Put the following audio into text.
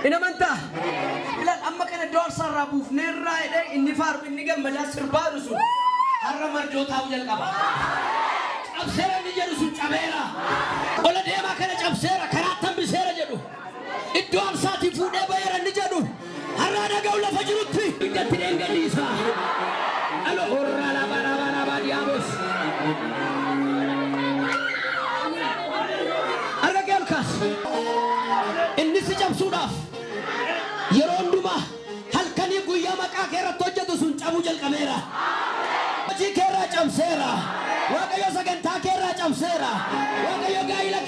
Inamanta. Ilan amma kana door sarrabuuf neerraa hidhee inni faaru inni gammadaa sirbaa dhusu har'a marjootaa jalqaba. Cabseera ni jedhu sun cabeera. Ola deemaa kana cabseera karaa tambiseera jedhu. Iddoo arsaatii fuudhee bayeera ni jedhu. Har'a dhaga'u lafa jirutti. Iddatti dheengadhiisa. Alo horraa labaa diyaabos. Har'a geelkaas. Inni si cabsuudhaaf. Yeroo hundumaa halkanii guyyaa maqaa keerratti hojjetu sun cabuu jalqabeera. Hojii keerraa cabseera. Waaqayyo sagantaa keerraa cabseera. Waaqayyo gaa'ila